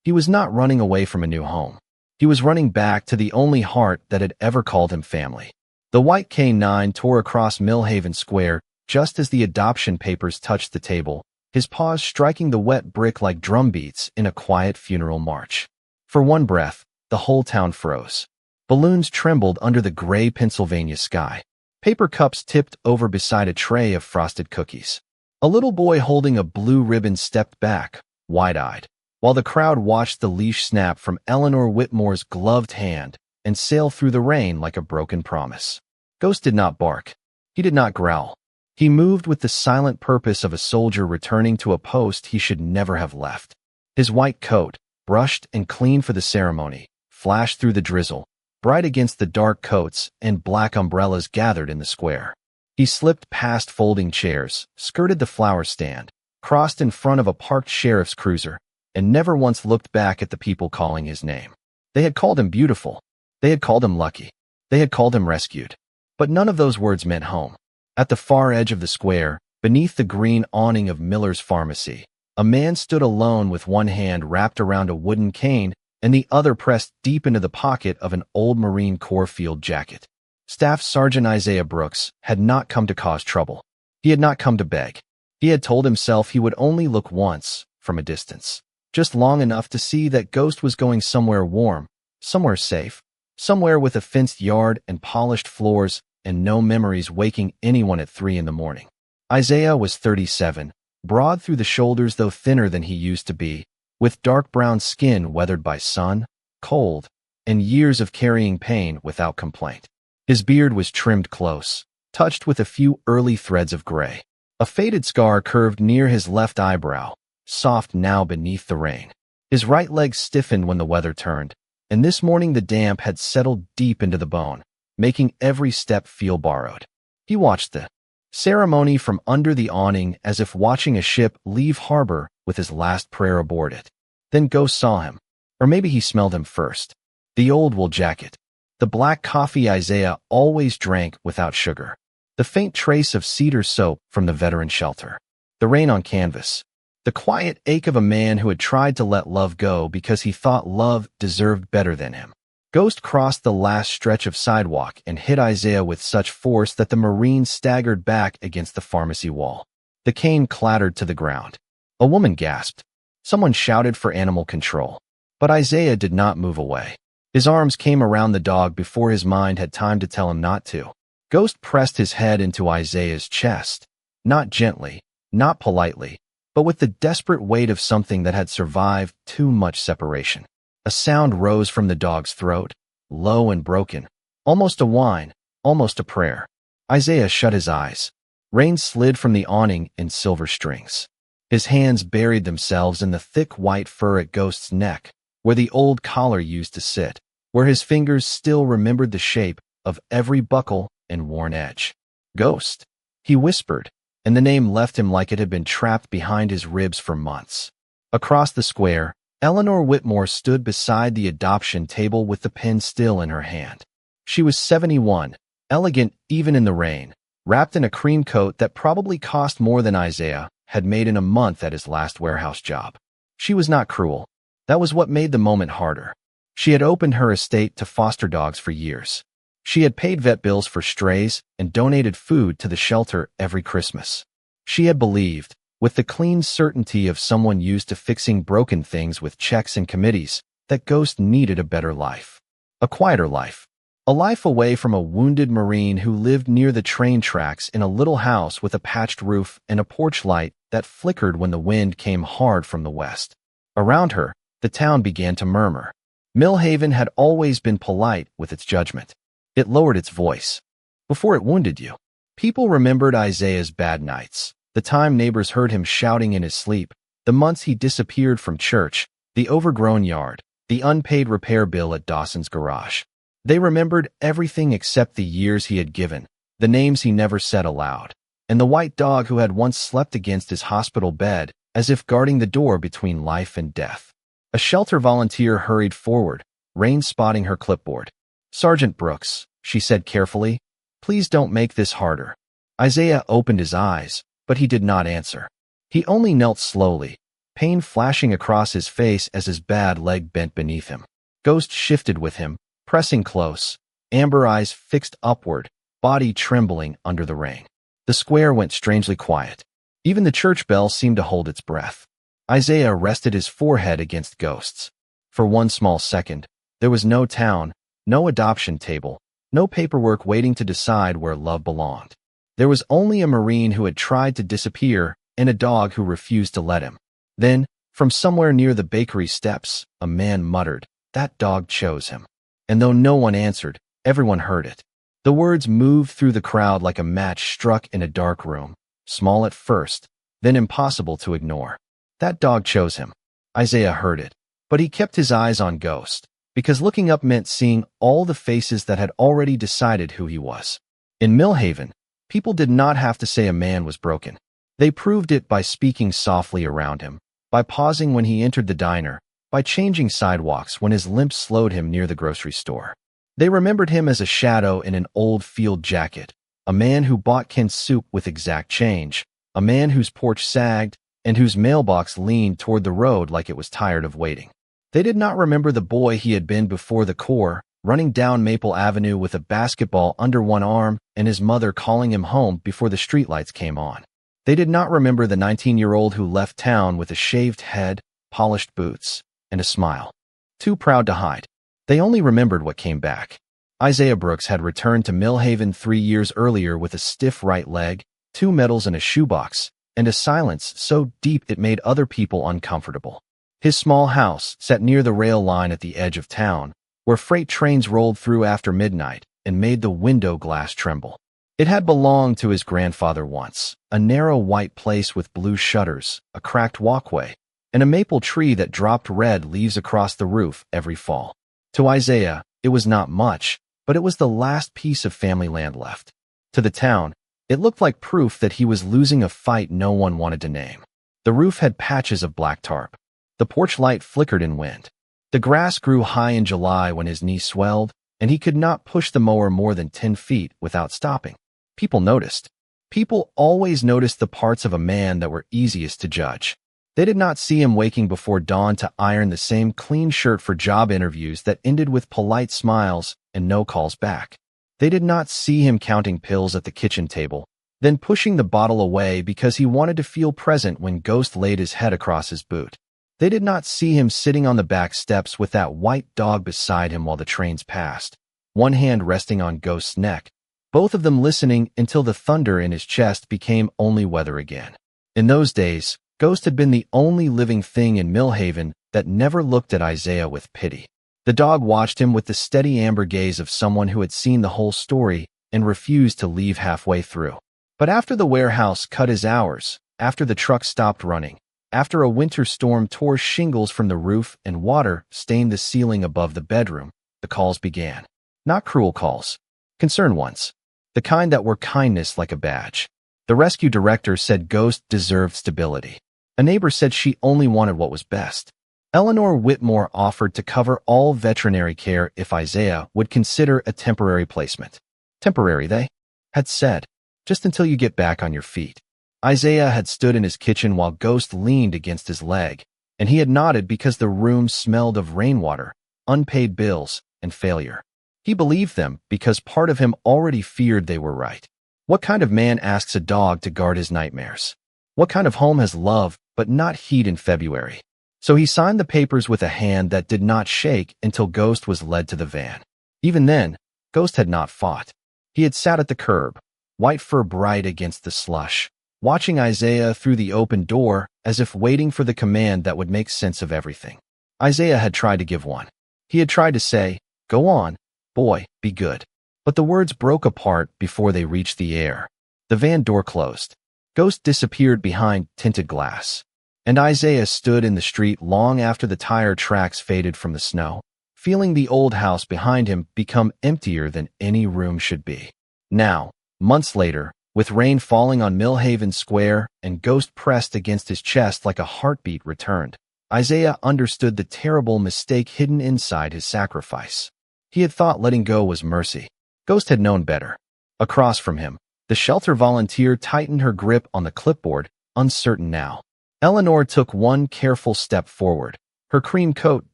He was not running away from a new home. He was running back to the only heart that had ever called him family. The white K9 tore across Millhaven Square just as the adoption papers touched the table, his paws striking the wet brick like drum beats in a quiet funeral march. For one breath, the whole town froze. Balloons trembled under the gray Pennsylvania sky. Paper cups tipped over beside a tray of frosted cookies. A little boy holding a blue ribbon stepped back, wide-eyed, while the crowd watched the leash snap from Eleanor Whitmore's gloved hand and sail through the rain like a broken promise. Ghost did not bark. He did not growl. He moved with the silent purpose of a soldier returning to a post he should never have left. His white coat, brushed and clean for the ceremony, flashed through the drizzle, bright against the dark coats and black umbrellas gathered in the square. He slipped past folding chairs, skirted the flower stand, crossed in front of a parked sheriff's cruiser, and never once looked back at the people calling his name. They had called him beautiful. They had called him lucky. They had called him rescued. But none of those words meant home. At the far edge of the square, beneath the green awning of Miller's Pharmacy, a man stood alone with one hand wrapped around a wooden cane and the other pressed deep into the pocket of an old Marine Corps field jacket. Staff Sergeant Isaiah Brooks had not come to cause trouble. He had not come to beg. He had told himself he would only look once, from a distance, just long enough to see that Ghost was going somewhere warm, somewhere safe, somewhere with a fenced yard and polished floors and no memories waking anyone at 3 in the morning. Isaiah was 37, broad through the shoulders though thinner than he used to be, with dark brown skin weathered by sun, cold, and years of carrying pain without complaint. His beard was trimmed close, touched with a few early threads of gray. A faded scar curved near his left eyebrow, soft now beneath the rain. His right leg stiffened when the weather turned, and this morning the damp had settled deep into the bone, making every step feel borrowed. He watched the ceremony from under the awning as if watching a ship leave harbor with his last prayer aboard it. Then Ghost saw him, or maybe he smelled him first. The old wool jacket, the black coffee Isaiah always drank without sugar, the faint trace of cedar soap from the veteran shelter, the rain on canvas, the quiet ache of a man who had tried to let love go because he thought love deserved better than him. Ghost crossed the last stretch of sidewalk and hit Isaiah with such force that the Marine staggered back against the pharmacy wall. The cane clattered to the ground. A woman gasped. Someone shouted for animal control. But Isaiah did not move away. His arms came around the dog before his mind had time to tell him not to. Ghost pressed his head into Isaiah's chest, not gently, not politely, but with the desperate weight of something that had survived too much separation. A sound rose from the dog's throat, low and broken, almost a whine, almost a prayer. Isaiah shut his eyes. Rain slid from the awning in silver strings. His hands buried themselves in the thick white fur at Ghost's neck, where the old collar used to sit, where his fingers still remembered the shape of every buckle and worn edge. Ghost, he whispered, and the name left him like it had been trapped behind his ribs for months. Across the square, Eleanor Whitmore stood beside the adoption table with the pen still in her hand. She was 71, elegant even in the rain, wrapped in a cream coat that probably cost more than Isaiah had made in a month at his last warehouse job. She was not cruel. That was what made the moment harder. She had opened her estate to foster dogs for years. She had paid vet bills for strays and donated food to the shelter every Christmas. She had believed, with the clean certainty of someone used to fixing broken things with checks and committees, that Ghost needed a better life. A quieter life. A life away from a wounded Marine who lived near the train tracks in a little house with a patched roof and a porch light that flickered when the wind came hard from the west. Around her, the town began to murmur. Millhaven had always been polite with its judgment. It lowered its voice. Before it wounded you. People remembered Isaiah's bad nights. The time neighbors heard him shouting in his sleep, the months he disappeared from church, the overgrown yard, the unpaid repair bill at Dawson's garage. They remembered everything except the years he had given, the names he never said aloud, and the white dog who had once slept against his hospital bed as if guarding the door between life and death. A shelter volunteer hurried forward, rain spotting her clipboard. "Sergeant Brooks," she said carefully, "please don't make this harder." Isaiah opened his eyes, but he did not answer. He only knelt slowly, pain flashing across his face as his bad leg bent beneath him. Ghost shifted with him, pressing close, amber eyes fixed upward, body trembling under the rain. The square went strangely quiet. Even the church bell seemed to hold its breath. Isaiah rested his forehead against Ghost's. For one small second, there was no town, no adoption table, no paperwork waiting to decide where love belonged. There was only a Marine who had tried to disappear and a dog who refused to let him. Then, from somewhere near the bakery steps, a man muttered, "That dog chose him." And though no one answered, everyone heard it. The words moved through the crowd like a match struck in a dark room, small at first, then impossible to ignore. That dog chose him. Isaiah heard it, but he kept his eyes on Ghost, because looking up meant seeing all the faces that had already decided who he was. In Millhaven, people did not have to say a man was broken. They proved it by speaking softly around him, by pausing when he entered the diner, by changing sidewalks when his limp slowed him near the grocery store. They remembered him as a shadow in an old field jacket, a man who bought Kent's soup with exact change, a man whose porch sagged, and whose mailbox leaned toward the road like it was tired of waiting. They did not remember the boy he had been before the Corps, running down Maple Avenue with a basketball under one arm and his mother calling him home before the streetlights came on. They did not remember the 19-year-old who left town with a shaved head, polished boots, and a smile. Too proud to hide. They only remembered what came back. Isaiah Brooks had returned to Millhaven 3 years earlier with a stiff right leg, 2 medals in a shoebox, and a silence so deep it made other people uncomfortable. His small house sat near the rail line at the edge of town, where freight trains rolled through after midnight and made the window glass tremble. It had belonged to his grandfather once, a narrow white place with blue shutters, a cracked walkway, and a maple tree that dropped red leaves across the roof every fall. To Isaiah, it was not much, but it was the last piece of family land left. To the town, it looked like proof that he was losing a fight no one wanted to name. The roof had patches of black tarp. The porch light flickered in wind. The grass grew high in July when his knee swelled, and he could not push the mower more than 10 feet without stopping. People noticed. People always noticed the parts of a man that were easiest to judge. They did not see him waking before dawn to iron the same clean shirt for job interviews that ended with polite smiles and no calls back. They did not see him counting pills at the kitchen table, then pushing the bottle away because he wanted to feel present when Ghost laid his head across his boot. They did not see him sitting on the back steps with that white dog beside him while the trains passed, one hand resting on Ghost's neck, both of them listening until the thunder in his chest became only weather again. In those days, Ghost had been the only living thing in Millhaven that never looked at Isaiah with pity. The dog watched him with the steady amber gaze of someone who had seen the whole story and refused to leave halfway through. But after the warehouse cut his hours, after the truck stopped running, after a winter storm tore shingles from the roof and water stained the ceiling above the bedroom, the calls began. Not cruel calls. Concerned ones. The kind that wore kindness like a badge. The rescue director said Ghost deserved stability. A neighbor said she only wanted what was best. Eleanor Whitmore offered to cover all veterinary care if Isaiah would consider a temporary placement. Temporary, they had said. Just until you get back on your feet. Isaiah had stood in his kitchen while Ghost leaned against his leg, and he had nodded because the room smelled of rainwater, unpaid bills, and failure. He believed them because part of him already feared they were right. What kind of man asks a dog to guard his nightmares? What kind of home has love but not heat in February? So he signed the papers with a hand that did not shake until Ghost was led to the van. Even then, Ghost had not fought. He had sat at the curb, white fur bright against the slush, watching Isaiah through the open door as if waiting for the command that would make sense of everything. Isaiah had tried to give one. He had tried to say, "Go on, boy, be good." But the words broke apart before they reached the air. The van door closed. Ghost disappeared behind tinted glass. And Isaiah stood in the street long after the tire tracks faded from the snow, feeling the old house behind him become emptier than any room should be. Now, months later, with rain falling on Millhaven Square and Ghost pressed against his chest like a heartbeat returned, Isaiah understood the terrible mistake hidden inside his sacrifice. He had thought letting go was mercy. Ghost had known better. Across from him, the shelter volunteer tightened her grip on the clipboard, uncertain now. Eleanor took one careful step forward, her cream coat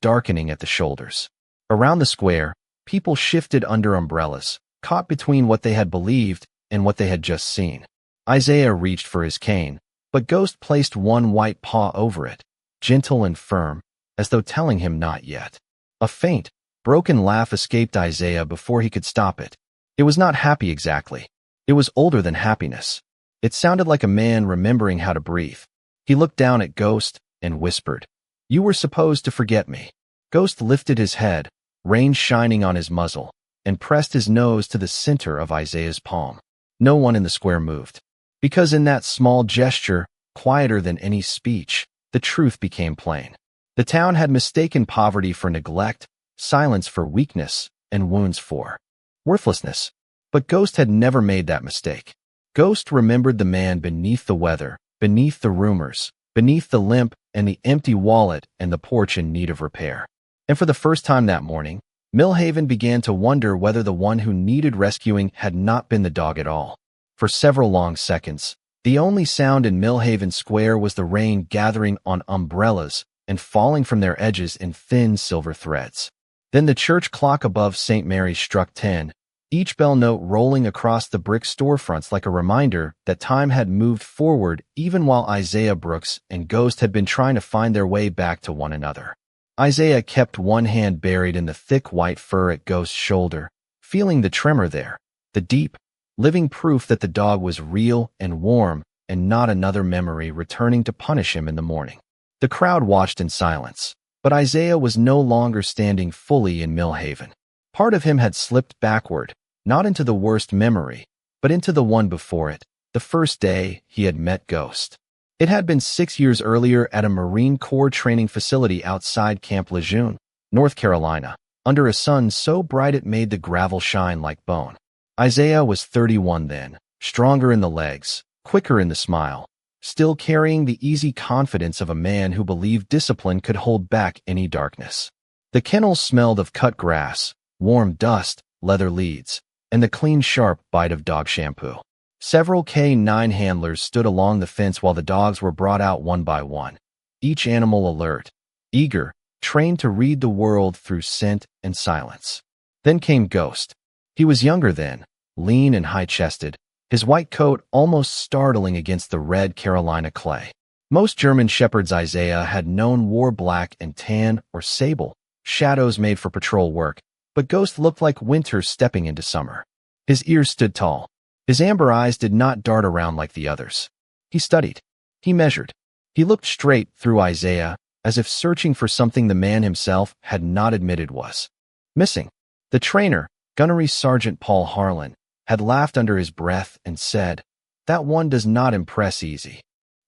darkening at the shoulders. Around the square, people shifted under umbrellas, caught between what they had believed and what they had just seen. Isaiah reached for his cane, but Ghost placed one white paw over it, gentle and firm, as though telling him not yet. A faint, broken laugh escaped Isaiah before he could stop it. It was not happy exactly. It was older than happiness. It sounded like a man remembering how to breathe. He looked down at Ghost and whispered, "You were supposed to forget me." Ghost lifted his head, rain shining on his muzzle, and pressed his nose to the center of Isaiah's palm. No one in the square moved. Because in that small gesture, quieter than any speech, the truth became plain. The town had mistaken poverty for neglect, silence for weakness, and wounds for worthlessness. But Ghost had never made that mistake. Ghost remembered the man beneath the weather, beneath the rumors, beneath the limp and the empty wallet and the porch in need of repair. And for the first time that morning, Millhaven began to wonder whether the one who needed rescuing had not been the dog at all. For several long seconds, the only sound in Millhaven Square was the rain gathering on umbrellas and falling from their edges in thin silver threads. Then the church clock above St. Mary's struck 10, each bell note rolling across the brick storefronts like a reminder that time had moved forward even while Isaiah Brooks and Ghost had been trying to find their way back to one another. Isaiah kept one hand buried in the thick white fur at Ghost's shoulder, feeling the tremor there, the deep, living proof that the dog was real and warm and not another memory returning to punish him in the morning. The crowd watched in silence, but Isaiah was no longer standing fully in Millhaven. Part of him had slipped backward, not into the worst memory, but into the one before it, the first day he had met Ghost. It had been 6 years earlier at a Marine Corps training facility outside Camp Lejeune, North Carolina, under a sun so bright it made the gravel shine like bone. Isaiah was 31 then, stronger in the legs, quicker in the smile, still carrying the easy confidence of a man who believed discipline could hold back any darkness. The kennel smelled of cut grass, warm dust, leather leads, and the clean, sharp bite of dog shampoo. Several K9 handlers stood along the fence while the dogs were brought out one by one, each animal alert, eager, trained to read the world through scent and silence. Then came Ghost. He was younger then, lean and high-chested, his white coat almost startling against the red Carolina clay. Most German shepherds Isaiah had known wore black and tan or sable, shadows made for patrol work, but Ghost looked like winter stepping into summer. His ears stood tall. His amber eyes did not dart around like the others. He studied. He measured. He looked straight through Isaiah, as if searching for something the man himself had not admitted was missing. The trainer, Gunnery Sergeant Paul Harlan, had laughed under his breath and said, "That one does not impress easy."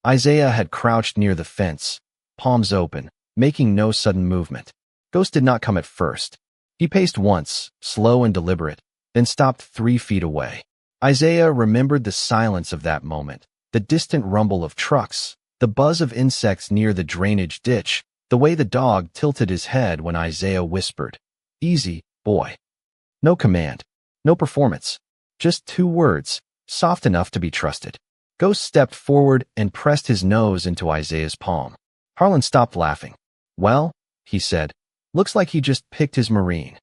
Isaiah had crouched near the fence, palms open, making no sudden movement. Ghost did not come at first. He paced once, slow and deliberate, then stopped 3 feet away. Isaiah remembered the silence of that moment, the distant rumble of trucks, the buzz of insects near the drainage ditch, the way the dog tilted his head when Isaiah whispered, "Easy, boy." No command, no performance, just 2 words, soft enough to be trusted. Ghost stepped forward and pressed his nose into Isaiah's palm. Harlan stopped laughing. "Well," he said, "looks like he just picked his Marine."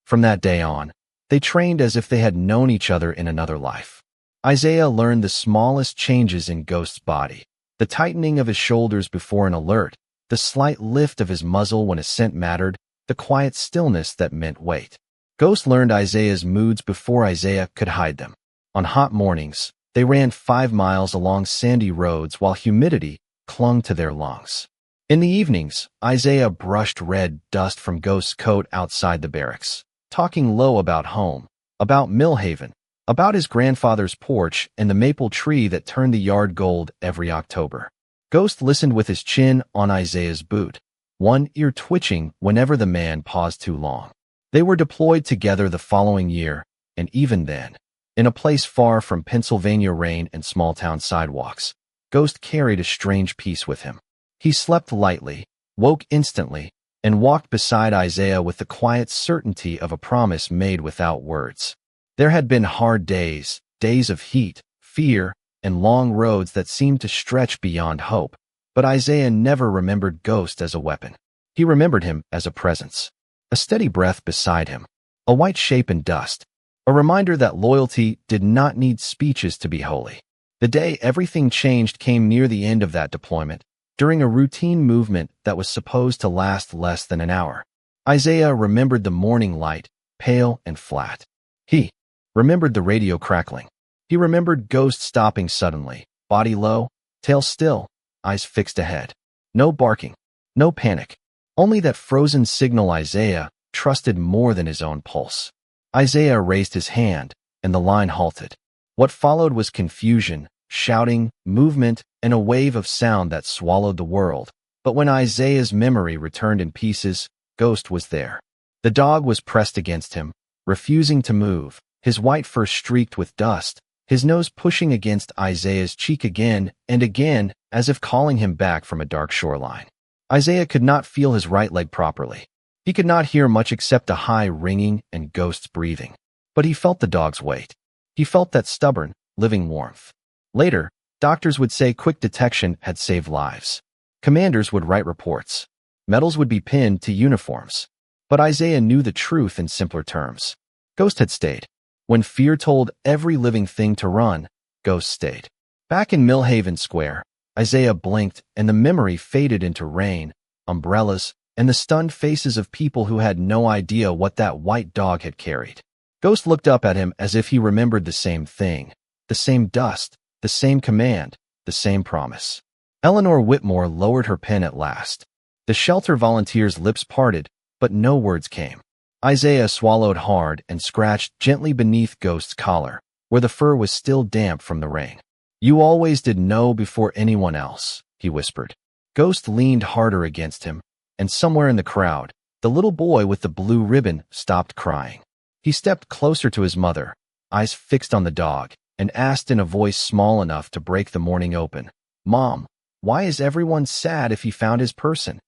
From that day on, they trained as if they had known each other in another life. Isaiah learned the smallest changes in Ghost's body, the tightening of his shoulders before an alert, the slight lift of his muzzle when a scent mattered, the quiet stillness that meant wait. Ghost learned Isaiah's moods before Isaiah could hide them. On hot mornings, they ran 5 miles along sandy roads while humidity clung to their lungs. In the evenings, Isaiah brushed red dust from Ghost's coat outside the barracks, talking low about home, about Millhaven, about his grandfather's porch and the maple tree that turned the yard gold every October. Ghost listened with his chin on Isaiah's boot, one ear twitching whenever the man paused too long. They were deployed together the following year, and even then, in a place far from Pennsylvania rain and small-town sidewalks, Ghost carried a strange peace with him. He slept lightly, woke instantly, and walked beside Isaiah with the quiet certainty of a promise made without words. There had been hard days, days of heat, fear, and long roads that seemed to stretch beyond hope, But Isaiah never remembered Ghost as a weapon. He remembered him as a presence. A steady breath beside him. A white shape in dust. A reminder that loyalty did not need speeches to be holy. The day everything changed came near the end of that deployment, during a routine movement that was supposed to last less than an hour. Isaiah remembered the morning light, pale and flat. He remembered the radio crackling. He remembered Ghost stopping suddenly, body low, tail still, eyes fixed ahead. No barking, no panic, only that frozen signal Isaiah trusted more than his own pulse. Isaiah raised his hand, and the line halted. What followed was confusion, shouting, movement, and a wave of sound that swallowed the world. But when Isaiah's memory returned in pieces, Ghost was there. The dog was pressed against him, refusing to move, his white fur streaked with dust, his nose pushing against Isaiah's cheek again and again, as if calling him back from a dark shoreline. Isaiah could not feel his right leg properly. He could not hear much except a high ringing and Ghost's breathing. But he felt the dog's weight. He felt that stubborn, living warmth. Later, doctors would say quick detection had saved lives. Commanders would write reports. Medals would be pinned to uniforms. But Isaiah knew the truth in simpler terms. Ghost had stayed. When fear told every living thing to run, Ghost stayed. Back in Millhaven Square, Isaiah blinked and the memory faded into rain, umbrellas, and the stunned faces of people who had no idea what that white dog had carried. Ghost looked up at him as if he remembered the same thing, the same dust, the same command, the same promise. Eleanor Whitmore lowered her pen at last. The shelter volunteer's lips parted, but no words came. Isaiah swallowed hard and scratched gently beneath Ghost's collar, where the fur was still damp from the rain. "You always did know before anyone else," he whispered. Ghost leaned harder against him, and somewhere in the crowd, the little boy with the blue ribbon stopped crying. He stepped closer to his mother, eyes fixed on the dog, and asked in a voice small enough to break the morning open, "Mom, why is everyone sad if he found his person?"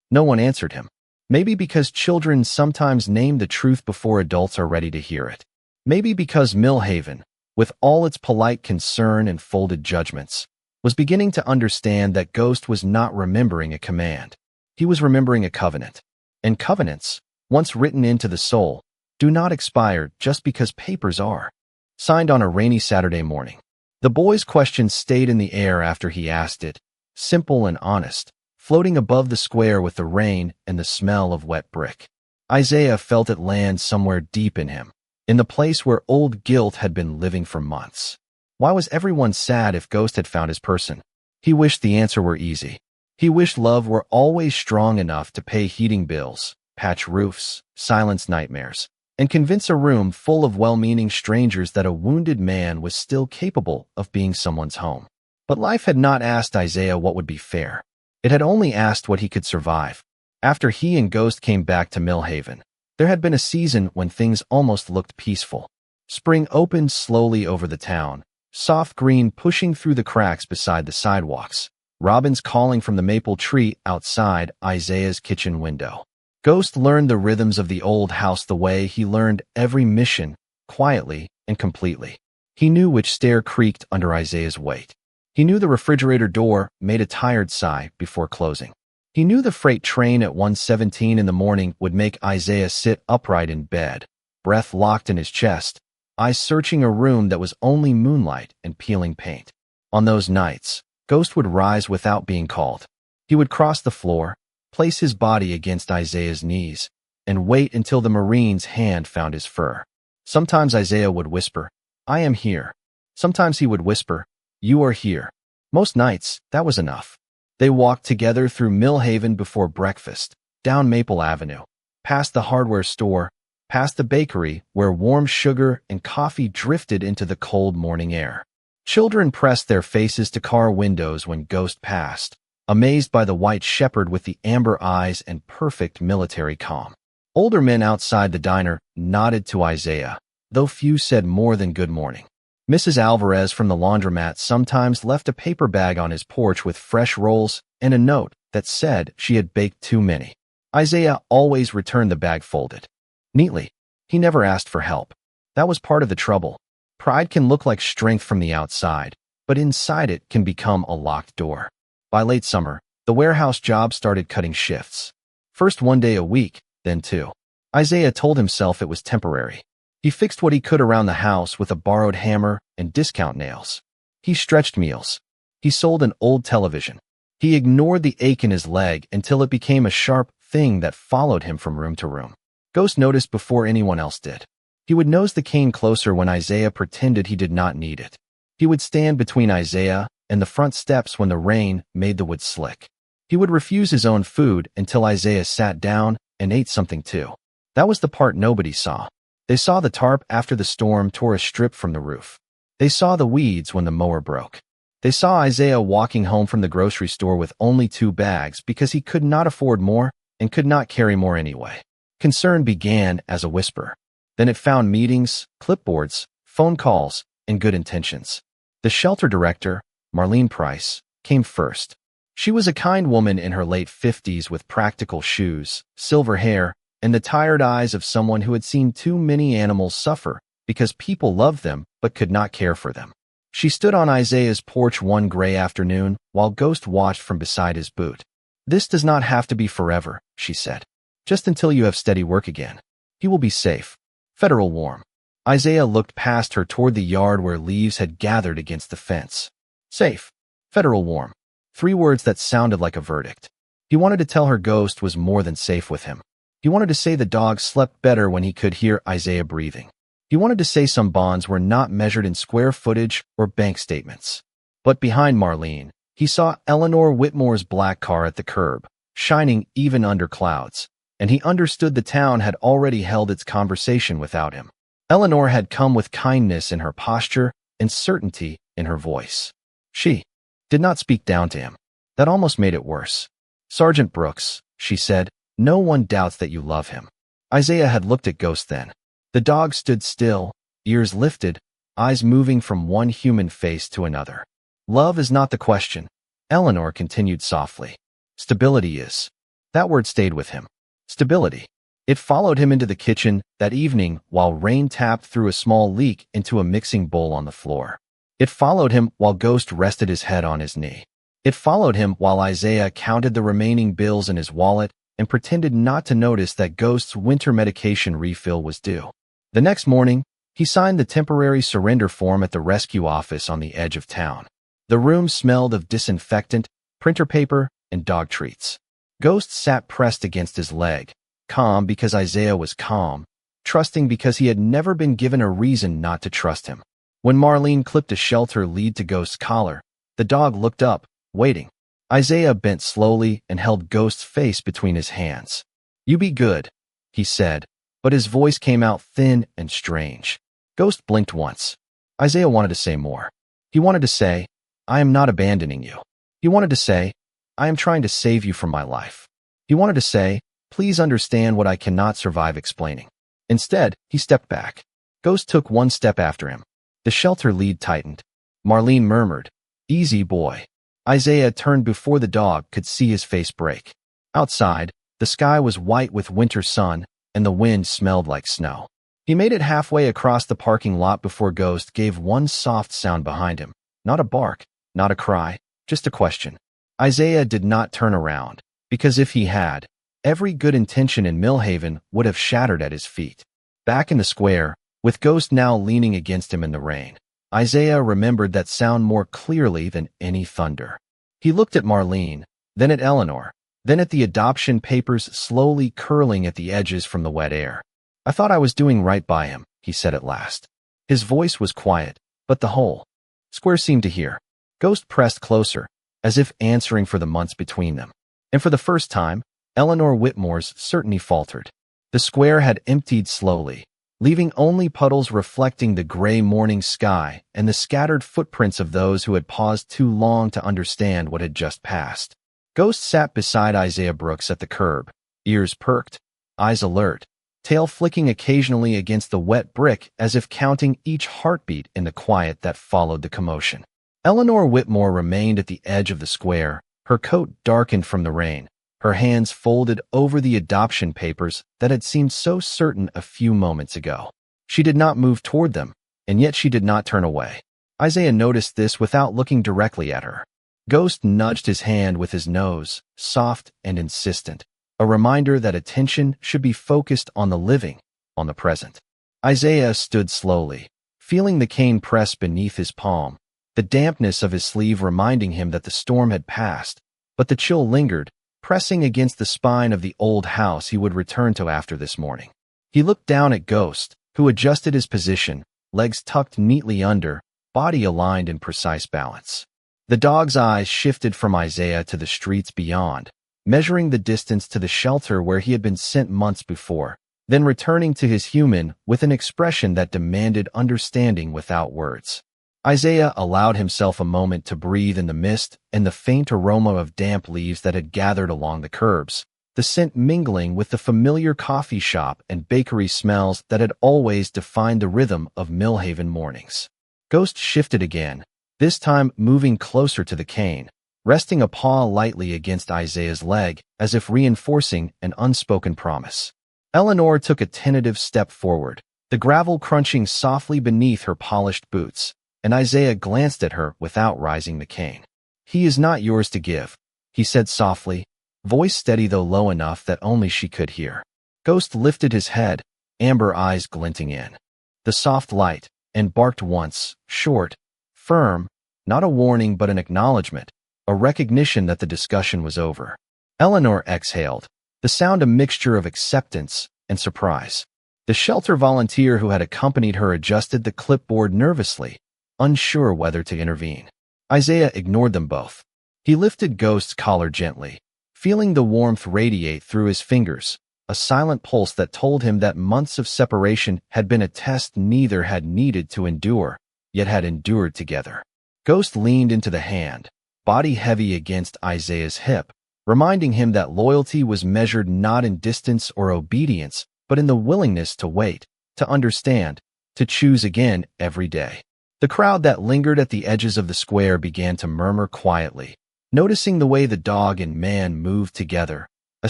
No one answered him. Maybe because children sometimes name the truth before adults are ready to hear it. Maybe because Millhaven, with all its polite concern and folded judgments, was beginning to understand that Ghost was not remembering a command. He was remembering a covenant. And covenants, once written into the soul, do not expire just because papers are. Signed on a rainy Saturday morning. The boy's question stayed in the air after he asked it, simple and honest, floating above the square with the rain and the smell of wet brick. Isaiah felt it land somewhere deep in him, in the place where old guilt had been living for months. Why was everyone sad if Ghost had found his person? He wished the answer were easy. He wished love were always strong enough to pay heating bills, patch roofs, silence nightmares, and convince a room full of well-meaning strangers that a wounded man was still capable of being someone's home. But life had not asked Isaiah what would be fair. It had only asked what he could survive. After he and Ghost came back to Millhaven, there had been a season when things almost looked peaceful. Spring opened slowly over the town, soft green pushing through the cracks beside the sidewalks, robins calling from the maple tree outside Isaiah's kitchen window. Ghost learned the rhythms of the old house the way he learned every mission, quietly and completely. He knew which stair creaked under Isaiah's weight. He knew the refrigerator door made a tired sigh before closing. He knew the freight train at 1:17 in the morning would make Isaiah sit upright in bed, breath locked in his chest, eyes searching a room that was only moonlight and peeling paint. On those nights, Ghost would rise without being called. He would cross the floor, place his body against Isaiah's knees, and wait until the Marine's hand found his fur. Sometimes Isaiah would whisper, "I am here." Sometimes he would whisper, "You are here." Most nights, that was enough. They walked together through Millhaven before breakfast, down Maple Avenue, past the hardware store, past the bakery where warm sugar and coffee drifted into the cold morning air. Children pressed their faces to car windows when Ghost passed, amazed by the white shepherd with the amber eyes and perfect military calm. Older men outside the diner nodded to Isaiah, though few said more than good morning. Mrs. Alvarez from the laundromat sometimes left a paper bag on his porch with fresh rolls and a note that said she had baked too many. Isaiah always returned the bag folded neatly. He never asked for help. That was part of the trouble. Pride can look like strength from the outside, but inside it can become a locked door. By late summer, The warehouse job started cutting shifts. First 1 day a week, then 2. Isaiah told himself it was temporary. He fixed what he could around the house with a borrowed hammer and discount nails. He stretched meals. He sold an old television. He ignored the ache in his leg until it became a sharp thing that followed him from room to room. Ghost noticed before anyone else did. He would nose the cane closer when Isaiah pretended he did not need it. He would stand between Isaiah and the front steps when the rain made the wood slick. He would refuse his own food until Isaiah sat down and ate something too. That was the part nobody saw. They saw the tarp after the storm tore a strip from the roof. They saw the weeds when the mower broke. They saw Isaiah walking home from the grocery store with only 2 bags because he could not afford more and could not carry more anyway. Concern began as a whisper. Then it found meetings, clipboards, phone calls, and good intentions. The shelter director, Marlene Price, came first. She was a kind woman in her late 50s with practical shoes, silver hair, and the tired eyes of someone who had seen too many animals suffer because people loved them but could not care for them. She stood on Isaiah's porch one gray afternoon while Ghost watched from beside his boot. "This does not have to be forever," she said. "Just until you have steady work again. He will be safe. Federal warm." Isaiah looked past her toward the yard where leaves had gathered against the fence. Safe. Federal warm. 3 words that sounded like a verdict. He wanted to tell her Ghost was more than safe with him. He wanted to say the dog slept better when he could hear Isaiah breathing. He wanted to say some bonds were not measured in square footage or bank statements. But behind Marlene, he saw Eleanor Whitmore's black car at the curb, shining even under clouds, and he understood the town had already held its conversation without him. Eleanor had come with kindness in her posture and certainty in her voice. She did not speak down to him. That almost made it worse. "Sergeant Brooks," she said, "no one doubts that you love him." Isaiah had looked at Ghost then. The dog stood still, ears lifted, eyes moving from one human face to another. "Love is not the question," Eleanor continued softly. "Stability is." That word stayed with him. Stability. It followed him into the kitchen that evening while rain tapped through a small leak into a mixing bowl on the floor. It followed him while Ghost rested his head on his knee. It followed him while Isaiah counted the remaining bills in his wallet and pretended not to notice that Ghost's winter medication refill was due. The next morning, he signed the temporary surrender form at the rescue office on the edge of town. The room smelled of disinfectant, printer paper, and dog treats. Ghost sat pressed against his leg, calm because Isaiah was calm, trusting because he had never been given a reason not to trust him. When Marlene clipped a shelter lead to Ghost's collar, the dog looked up, waiting. Isaiah bent slowly and held Ghost's face between his hands. "You be good," he said, but his voice came out thin and strange. Ghost blinked once. Isaiah wanted to say more. He wanted to say, "I am not abandoning you." He wanted to say, "I am trying to save you from my life." He wanted to say, "Please understand what I cannot survive explaining." Instead, he stepped back. Ghost took 1 step after him. The shelter lead tightened. Marlene murmured, "Easy, boy." Isaiah turned before the dog could see his face break. Outside, the sky was white with winter sun, and the wind smelled like snow. He made it halfway across the parking lot before Ghost gave one soft sound behind him. Not a bark, not a cry, just a question. Isaiah did not turn around, because if he had, every good intention in Millhaven would have shattered at his feet. Back in the square, with Ghost now leaning against him in the rain, Isaiah remembered that sound more clearly than any thunder. He looked at Marlene, then at Eleanor, then at the adoption papers slowly curling at the edges from the wet air. "I thought I was doing right by him," he said at last. His voice was quiet, but the whole square seemed to hear. Ghost pressed closer, as if answering for the months between them. And for the first time, Eleanor Whitmore's certainty faltered. The square had emptied slowly, leaving only puddles reflecting the gray morning sky and the scattered footprints of those who had paused too long to understand what had just passed. Ghost sat beside Isaiah Brooks at the curb, ears perked, eyes alert, tail flicking occasionally against the wet brick as if counting each heartbeat in the quiet that followed the commotion. Eleanor Whitmore remained at the edge of the square, her coat darkened from the rain, her hands folded over the adoption papers that had seemed so certain a few moments ago. She did not move toward them, and yet she did not turn away. Isaiah noticed this without looking directly at her. Ghost nudged his hand with his nose, soft and insistent, a reminder that attention should be focused on the living, on the present. Isaiah stood slowly, feeling the cane press beneath his palm, the dampness of his sleeve reminding him that the storm had passed, but the chill lingered, pressing against the spine of the old house he would return to after this morning. He looked down at Ghost, who adjusted his position, legs tucked neatly under, body aligned in precise balance. The dog's eyes shifted from Isaiah to the streets beyond, measuring the distance to the shelter where he had been sent months before, then returning to his human with an expression that demanded understanding without words. Isaiah allowed himself a moment to breathe in the mist and the faint aroma of damp leaves that had gathered along the curbs, the scent mingling with the familiar coffee shop and bakery smells that had always defined the rhythm of Millhaven mornings. Ghost shifted again, this time moving closer to the cane, resting a paw lightly against Isaiah's leg as if reinforcing an unspoken promise. Eleanor took a tentative step forward, the gravel crunching softly beneath her polished boots, and Isaiah glanced at her without raising the cane. "He is not yours to give," he said softly, voice steady though low enough that only she could hear. Ghost lifted his head, amber eyes glinting in the soft light, and barked once, short, firm, not a warning but an acknowledgement, a recognition that the discussion was over. Eleanor exhaled, the sound a mixture of acceptance and surprise. The shelter volunteer who had accompanied her adjusted the clipboard nervously, unsure whether to intervene. Isaiah ignored them both. He lifted Ghost's collar gently, feeling the warmth radiate through his fingers, a silent pulse that told him that months of separation had been a test neither had needed to endure, yet had endured together. Ghost leaned into the hand, body heavy against Isaiah's hip, reminding him that loyalty was measured not in distance or obedience, but in the willingness to wait, to understand, to choose again every day. The crowd that lingered at the edges of the square began to murmur quietly, noticing the way the dog and man moved together. A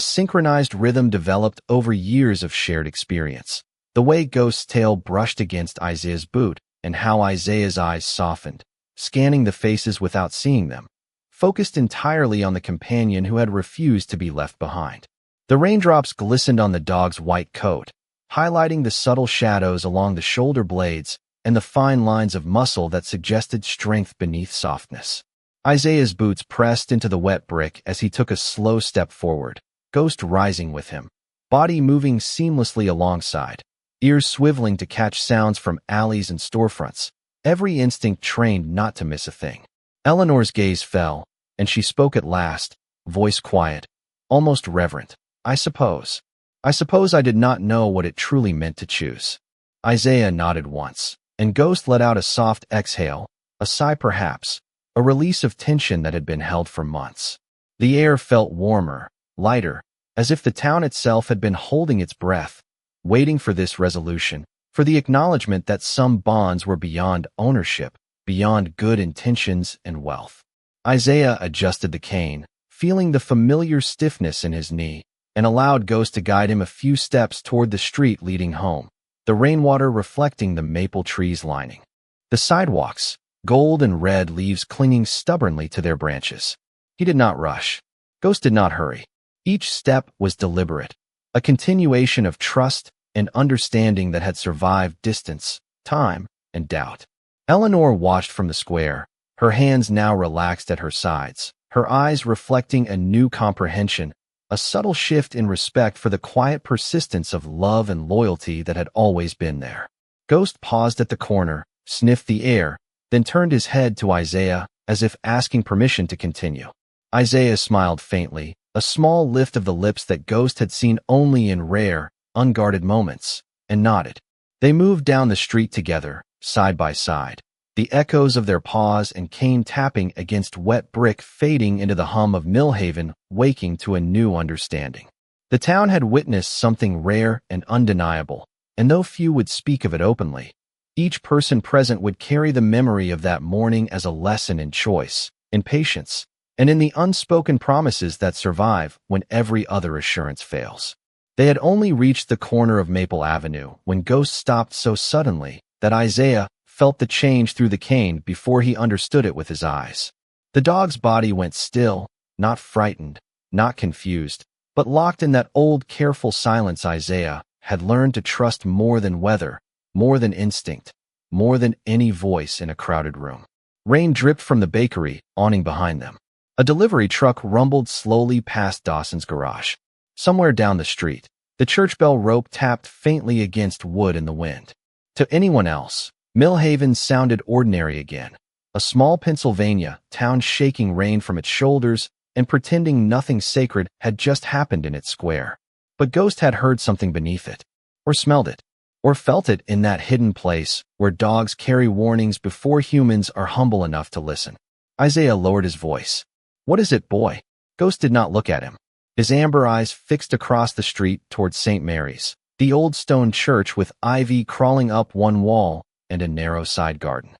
synchronized rhythm developed over years of shared experience. The way Ghost's tail brushed against Isaiah's boot, and how Isaiah's eyes softened, scanning the faces without seeing them, focused entirely on the companion who had refused to be left behind. The raindrops glistened on the dog's white coat, highlighting the subtle shadows along the shoulder blades and the fine lines of muscle that suggested strength beneath softness. Isaiah's boots pressed into the wet brick as he took a slow step forward, Ghost rising with him, body moving seamlessly alongside, ears swiveling to catch sounds from alleys and storefronts, every instinct trained not to miss a thing. Eleanor's gaze fell, and she spoke at last, voice quiet, almost reverent. I suppose I did not know what it truly meant to choose." Isaiah nodded once, and Ghost let out a soft exhale, a sigh perhaps, a release of tension that had been held for months. The air felt warmer, lighter, as if the town itself had been holding its breath, waiting for this resolution, for the acknowledgement that some bonds were beyond ownership, beyond good intentions and wealth. Isaiah adjusted the cane, feeling the familiar stiffness in his knee, and allowed Ghost to guide him a few steps toward the street leading home, the rainwater reflecting the maple trees lining the sidewalks, gold and red leaves clinging stubbornly to their branches. He did not rush. Ghost did not hurry. Each step was deliberate, a continuation of trust and understanding that had survived distance, time, and doubt. Eleanor watched from the square, her hands now relaxed at her sides, her eyes reflecting a new comprehension, a subtle shift in respect for the quiet persistence of love and loyalty that had always been there. Ghost paused at the corner, sniffed the air, then turned his head to Isaiah as if asking permission to continue. Isaiah smiled faintly, a small lift of the lips that Ghost had seen only in rare, unguarded moments, and nodded. They moved down the street together, side by side, the echoes of their paws and cane tapping against wet brick fading into the hum of Millhaven, waking to a new understanding. The town had witnessed something rare and undeniable, and though few would speak of it openly, each person present would carry the memory of that morning as a lesson in choice, in patience, and in the unspoken promises that survive when every other assurance fails. They had only reached the corner of Maple Avenue when Ghost stopped so suddenly that Isaiah felt the change through the cane before he understood it with his eyes. The dog's body went still, not frightened, not confused, but locked in that old, careful silence Isaiah had learned to trust more than weather, more than instinct, more than any voice in a crowded room. Rain dripped from the bakery, awning behind them. A delivery truck rumbled slowly past Dawson's garage. Somewhere down the street, the church bell rope tapped faintly against wood in the wind. To anyone else, Millhaven sounded ordinary again. A small Pennsylvania town shaking rain from its shoulders and pretending nothing sacred had just happened in its square. But Ghost had heard something beneath it, or smelled it, or felt it in that hidden place where dogs carry warnings before humans are humble enough to listen. Isaiah lowered his voice. "What is it, boy?" Ghost did not look at him. His amber eyes fixed across the street towards St. Mary's, the old stone church with ivy crawling up one wall and a narrow side garden,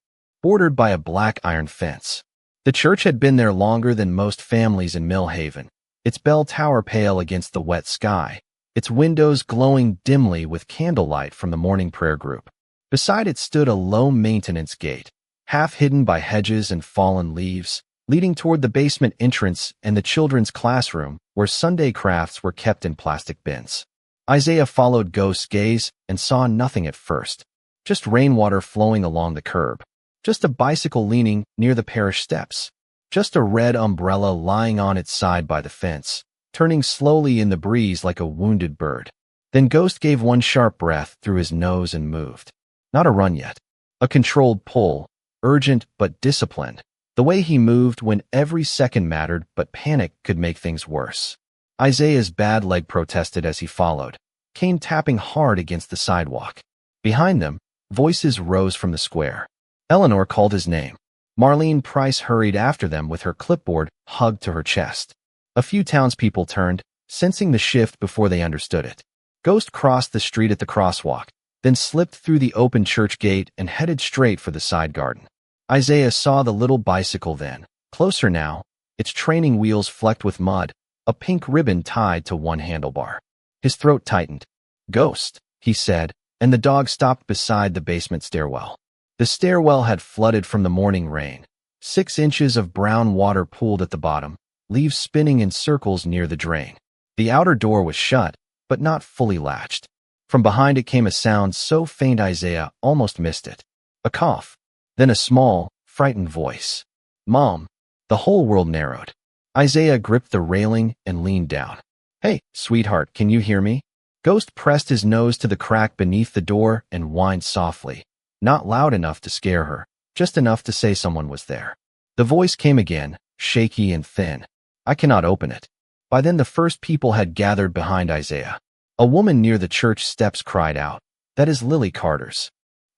bordered by a black iron fence. The church had been there longer than most families in Millhaven, its bell tower pale against the wet sky, its windows glowing dimly with candlelight from the morning prayer group. Beside it stood a low-maintenance gate, half hidden by hedges and fallen leaves, leading toward the basement entrance and the children's classroom where Sunday crafts were kept in plastic bins. Isaiah followed Ghost's gaze and saw nothing at first, just rainwater flowing along the curb, just a bicycle leaning near the parish steps, just a red umbrella lying on its side by the fence, turning slowly in the breeze like a wounded bird. Then Ghost gave one sharp breath through his nose and moved. Not a run yet. A controlled pull, urgent but disciplined. The way he moved when every second mattered but panic could make things worse. Isaiah's bad leg protested as he followed, cane tapping hard against the sidewalk. Behind them, voices rose from the square. Eleanor called his name. Marlene Price hurried after them with her clipboard hugged to her chest. A few townspeople turned, sensing the shift before they understood it. Ghost crossed the street at the crosswalk, then slipped through the open church gate and headed straight for the side garden. Isaiah saw the little bicycle then, closer now, its training wheels flecked with mud, a pink ribbon tied to one handlebar. His throat tightened. "Ghost," he said, and the dog stopped beside the basement stairwell. The stairwell had flooded from the morning rain. 6 inches of brown water pooled at the bottom, leaves spinning in circles near the drain. The outer door was shut, but not fully latched. From behind it came a sound so faint Isaiah almost missed it. A cough. Then a small, frightened voice. "Mom." The whole world narrowed. Isaiah gripped the railing and leaned down. "Hey, sweetheart, can you hear me?" Ghost pressed his nose to the crack beneath the door and whined softly. Not loud enough to scare her, just enough to say someone was there. The voice came again, shaky and thin. "I cannot open it." By then the first people had gathered behind Isaiah. A woman near the church steps cried out, "That is Lily Carter's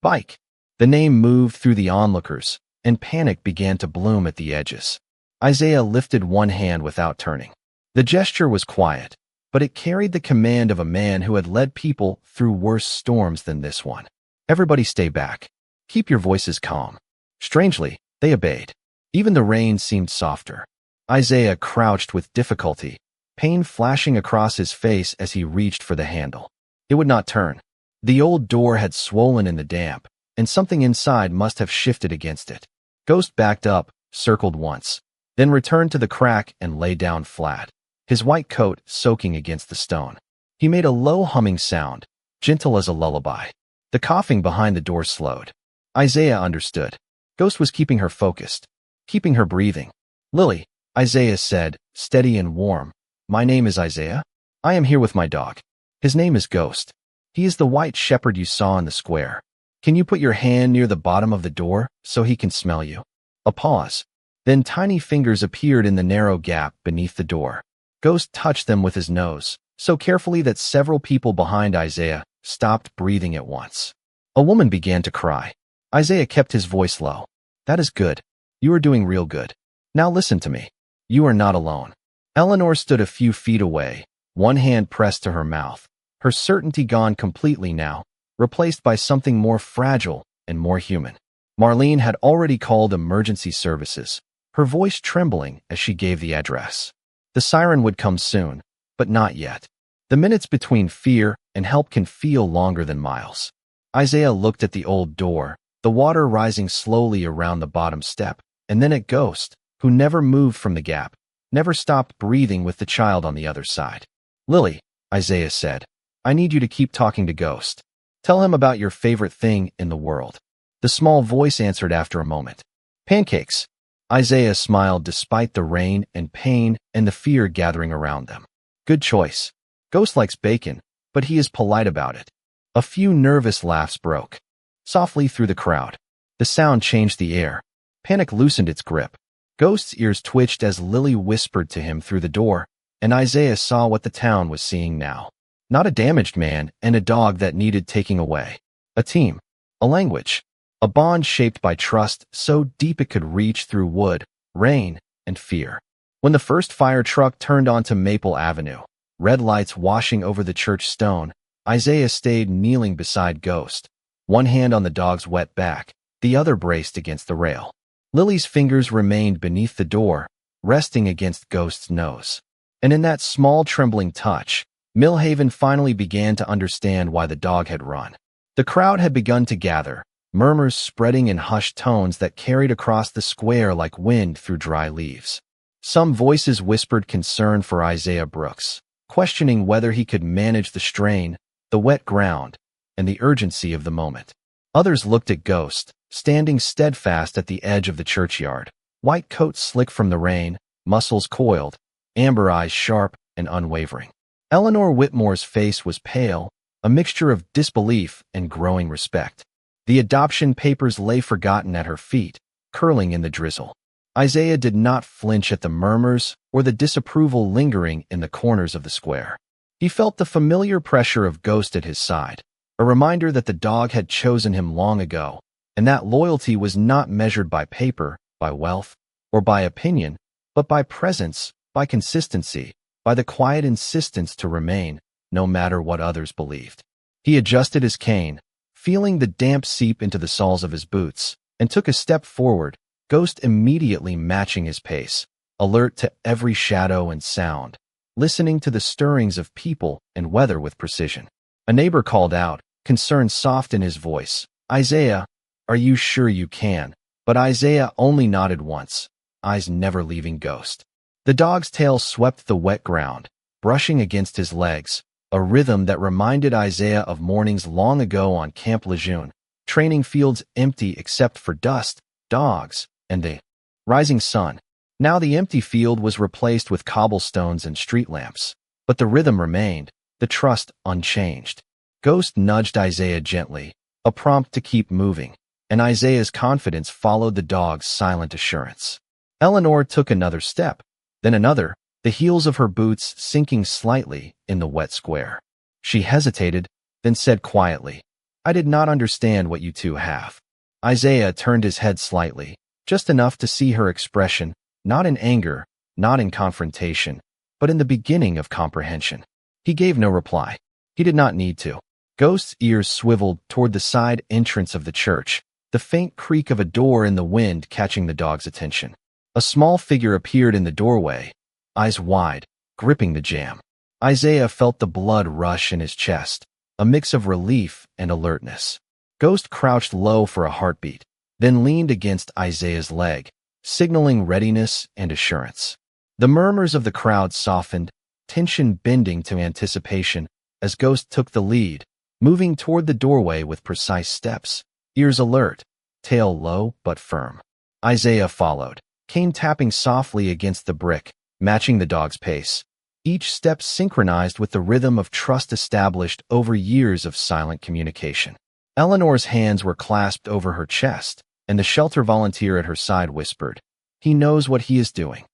bike." The name moved through the onlookers, and panic began to bloom at the edges. Isaiah lifted one hand without turning. The gesture was quiet, but it carried the command of a man who had led people through worse storms than this one. "Everybody stay back. Keep your voices calm." Strangely, they obeyed. Even the rain seemed softer. Isaiah crouched with difficulty, pain flashing across his face as he reached for the handle. It would not turn. The old door had swollen in the damp, and something inside must have shifted against it. Ghost backed up, circled once, then returned to the crack and lay down flat, his white coat soaking against the stone. He made a low humming sound, gentle as a lullaby. The coughing behind the door slowed. Isaiah understood. Ghost was keeping her focused, keeping her breathing. "Lily," Isaiah said, steady and warm. "My name is Isaiah. I am here with my dog. His name is Ghost. He is the white shepherd you saw in the square. Can you put your hand near the bottom of the door so he can smell you?" A pause. Then tiny fingers appeared in the narrow gap beneath the door. Ghost touched them with his nose, so carefully that several people behind Isaiah stopped breathing at once. A woman began to cry. Isaiah kept his voice low. "That is good. You are doing real good. Now listen to me. You are not alone." Eleanor stood a few feet away, one hand pressed to her mouth, her certainty gone completely now, replaced by something more fragile and more human. Marlene had already called emergency services, her voice trembling as she gave the address. The siren would come soon, but not yet. The minutes between fear and help can feel longer than miles. Isaiah looked at the old door, the water rising slowly around the bottom step, and then at Ghost, who never moved from the gap, never stopped breathing with the child on the other side. "Lily," Isaiah said, "I need you to keep talking to Ghost. Tell him about your favorite thing in the world." The small voice answered after a moment. "Pancakes." Isaiah smiled despite the rain and pain and the fear gathering around them. "Good choice. Ghost likes bacon, but he is polite about it." A few nervous laughs broke softly through the crowd. The sound changed the air. Panic loosened its grip. Ghost's ears twitched as Lily whispered to him through the door, and Isaiah saw what the town was seeing now. Not a damaged man and a dog that needed taking away. A team. A language. A bond shaped by trust so deep it could reach through wood, rain, and fear. When the first fire truck turned onto Maple Avenue, red lights washing over the church stone, Isaiah stayed kneeling beside Ghost, one hand on the dog's wet back, the other braced against the rail. Lily's fingers remained beneath the door, resting against Ghost's nose. And in that small trembling touch, Millhaven finally began to understand why the dog had run. The crowd had begun to gather, murmurs spreading in hushed tones that carried across the square like wind through dry leaves. Some voices whispered concern for Isaiah Brooks, questioning whether he could manage the strain, the wet ground, and the urgency of the moment. Others looked at Ghost, standing steadfast at the edge of the churchyard, white coat slick from the rain, muscles coiled, amber eyes sharp and unwavering. Eleanor Whitmore's face was pale, a mixture of disbelief and growing respect. The adoption papers lay forgotten at her feet, curling in the drizzle. Isaiah did not flinch at the murmurs or the disapproval lingering in the corners of the square. He felt the familiar pressure of Ghost at his side, a reminder that the dog had chosen him long ago, and that loyalty was not measured by paper, by wealth, or by opinion, but by presence, by consistency, by the quiet insistence to remain, no matter what others believed. He adjusted his cane, feeling the damp seep into the soles of his boots, and took a step forward, Ghost immediately matching his pace, alert to every shadow and sound, listening to the stirrings of people and weather with precision. A neighbor called out, concern soft in his voice, "Isaiah, are you sure you can?" But Isaiah only nodded once, eyes never leaving Ghost. The dog's tail swept the wet ground, brushing against his legs, a rhythm that reminded Isaiah of mornings long ago on Camp Lejeune, training fields empty except for dust, dogs, and the rising sun. Now the empty field was replaced with cobblestones and street lamps, but the rhythm remained, the trust unchanged. Ghost nudged Isaiah gently, a prompt to keep moving, and Isaiah's confidence followed the dog's silent assurance. Eleanor took another step, then another, the heels of her boots sinking slightly in the wet square. She hesitated, then said quietly, "I did not understand what you two have." Isaiah turned his head slightly, just enough to see her expression, not in anger, not in confrontation, but in the beginning of comprehension. He gave no reply. He did not need to. Ghost's ears swiveled toward the side entrance of the church, the faint creak of a door in the wind catching the dog's attention. A small figure appeared in the doorway, eyes wide, gripping the jamb. Isaiah felt the blood rush in his chest, a mix of relief and alertness. Ghost crouched low for a heartbeat, then leaned against Isaiah's leg, signaling readiness and assurance. The murmurs of the crowd softened, tension bending to anticipation as Ghost took the lead, moving toward the doorway with precise steps, ears alert, tail low but firm. Isaiah followed, cane tapping softly against the brick, matching the dog's pace, each step synchronized with the rhythm of trust established over years of silent communication. Eleanor's hands were clasped over her chest, and the shelter volunteer at her side whispered, "He knows what he is doing."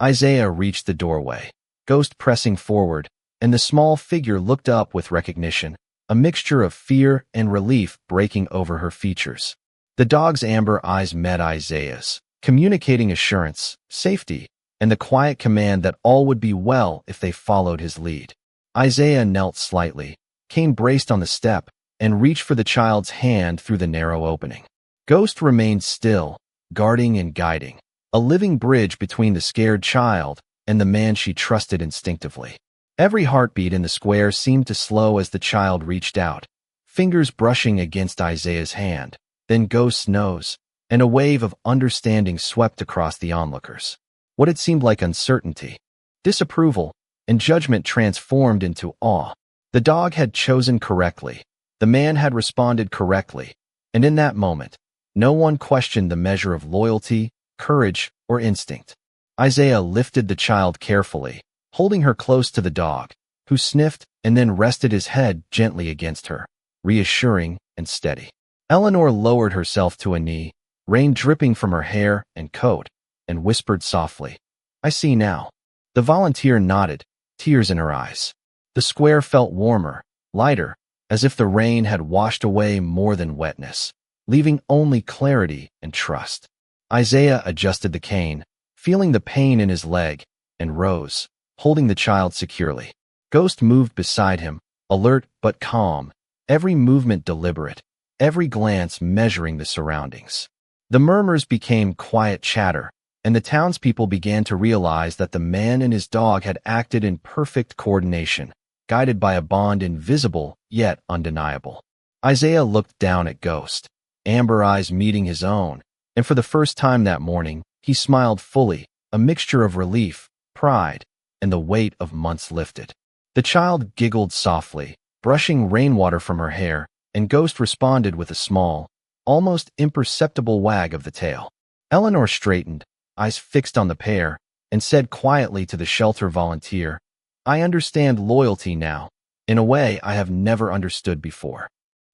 Isaiah reached the doorway, Ghost pressing forward, and the small figure looked up with recognition, a mixture of fear and relief breaking over her features. The dog's amber eyes met Isaiah's, communicating assurance, safety, and the quiet command that all would be well if they followed his lead. Isaiah knelt slightly, cane braced on the step, and reached for the child's hand through the narrow opening. Ghost remained still, guarding and guiding, a living bridge between the scared child and the man she trusted instinctively. Every heartbeat in the square seemed to slow as the child reached out, fingers brushing against Isaiah's hand, then Ghost's nose, and a wave of understanding swept across the onlookers. What had seemed like uncertainty, disapproval, and judgment transformed into awe. The dog had chosen correctly. The man had responded correctly. And in that moment, no one questioned the measure of loyalty, courage, or instinct. Isaiah lifted the child carefully, holding her close to the dog, who sniffed and then rested his head gently against her, reassuring and steady. Eleanor lowered herself to a knee, rain dripping from her hair and coat, and whispered softly, "I see now." The volunteer nodded, tears in her eyes. The square felt warmer, lighter, as if the rain had washed away more than wetness, leaving only clarity and trust. Isaiah adjusted the cane, feeling the pain in his leg, and rose, holding the child securely. Ghost moved beside him, alert but calm, every movement deliberate, every glance measuring the surroundings. The murmurs became quiet chatter, and the townspeople began to realize that the man and his dog had acted in perfect coordination, guided by a bond invisible yet undeniable. Isaiah looked down at Ghost, amber eyes meeting his own, and for the first time that morning, he smiled fully, a mixture of relief, pride, and the weight of months lifted. The child giggled softly, brushing rainwater from her hair, and Ghost responded with a small, almost imperceptible wag of the tail. Eleanor straightened, eyes fixed on the pair, and said quietly to the shelter volunteer, "I understand loyalty now, in a way I have never understood before."